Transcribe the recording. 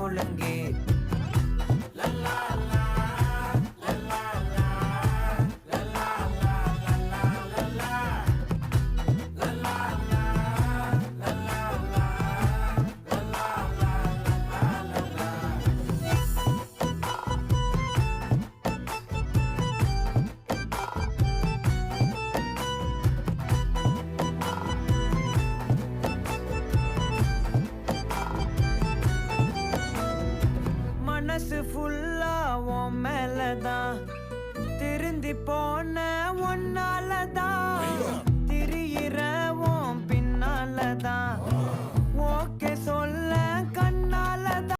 ஒழுங்கு. மனசு ஃபுல்லா உன் மேலதான், திருந்தி போன ஒன்னாலதான், திரியிற உன் பின்னாலதான். ஓகே சொல்ல